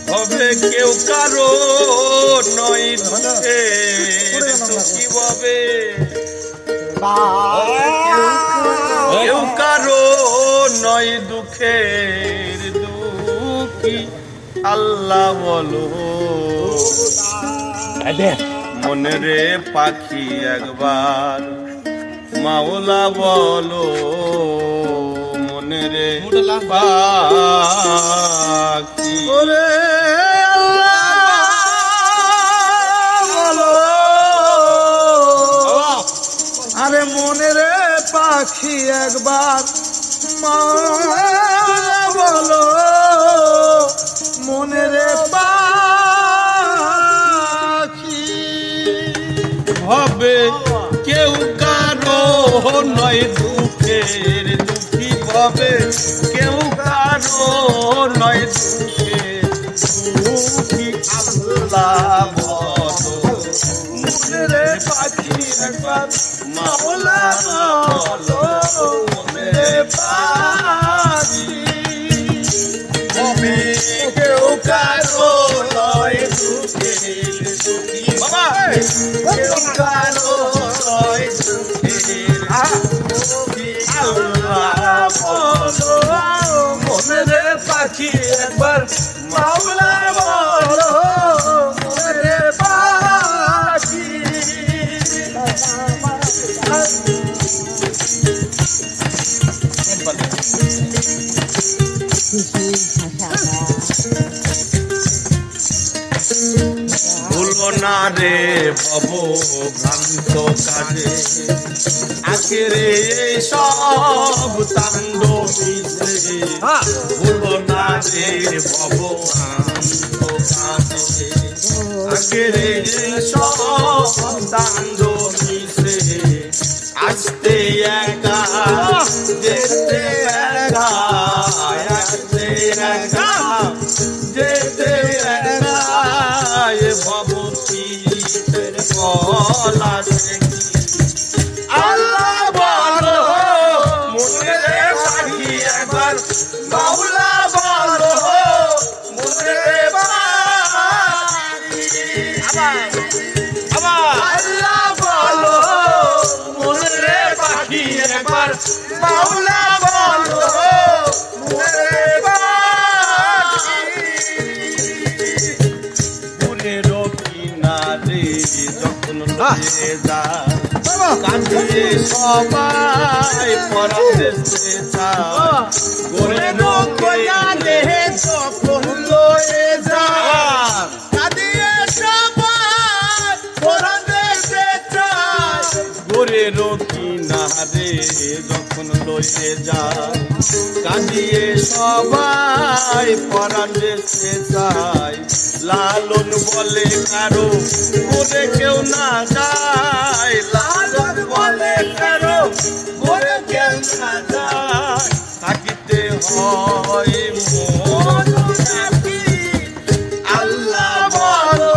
হবে কেউ কারো নয় দুঃখে দুঃখী হবে কেউ কারো নয় দুঃখের দুঃখী আল্লাহ বলো মনে রে পাখি একবার মাওলা বলো মনে রে পাখি ওরে বলো আরে মনে রে পাখি একবার মাওলা বলো মনে রে পাখি হবে কেউ কারো নয় দুঃখের দুঃখী হবে কেউ কারো নয় দুঃখের দুঃখী আল্লাহ বলো মনে রে পাখি একবার মাওলা বলো মনে রে পাখি হবে কেউ কারো নয় দুঃখের দুঃখী বাবা কেউ কারো নয় দুঃখের দুঃখী আল্লাহ বলো মনে রে পাখি একবার মাওলা বলো মনে রে পাখি ভুলবো না রে বাবু ভ্রান্ত কাজে আখেরে সব তাণ্ডবিতে ভুলবো না রে বাবু ভ্রান্ত কাজে আখেরে সব তাণ্ডবিতে আসতে একা যেতে একা আসতে একা যেতে একা ভবতীতের গলা দেখি আল্লাহ বলো মনে রে পাখি একবার মাওলা বলো মনে রে পাখি আল্লাহ বলো মনে রে পাখি একবার মাওলা বলো মনে রে যখন কাঁদিয়ে সবাই পরাদেশে গোরে নৌকালে যখন লয়ে যায় কাঁদিয়ে সবাই পরাদেশে গোরে কিনারে যখন লয়ে যায় কাঁদিয়ে সবাই পরাদেশে যায় লালন বলে কারো গোরে কেউ না যায় লালন বলে কারো গোরে কেউ না যায় থাকিতে হয় মন রাখি আল্লাহ বলো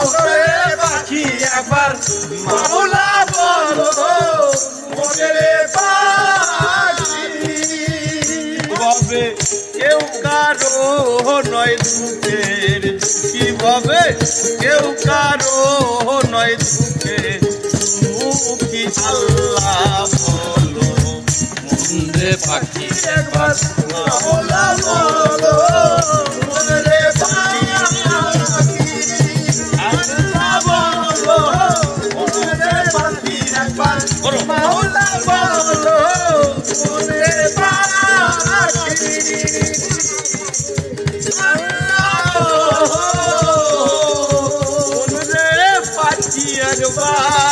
মনে পাখি একবার মাওলা বলো মনে পাখি হবে কেউ কারো নয় দুঃখের দুঃখী হবে কেউ কারো নয় দুঃখের দুঃখী আল্লাহ বলো মনে পাখি একবার মাওলা বলো মনে পাখি আল্লাহ বলো মনে পাখি একবার মাওলা বলো মনে পাখি আল্লাহ মনে পাখি একবার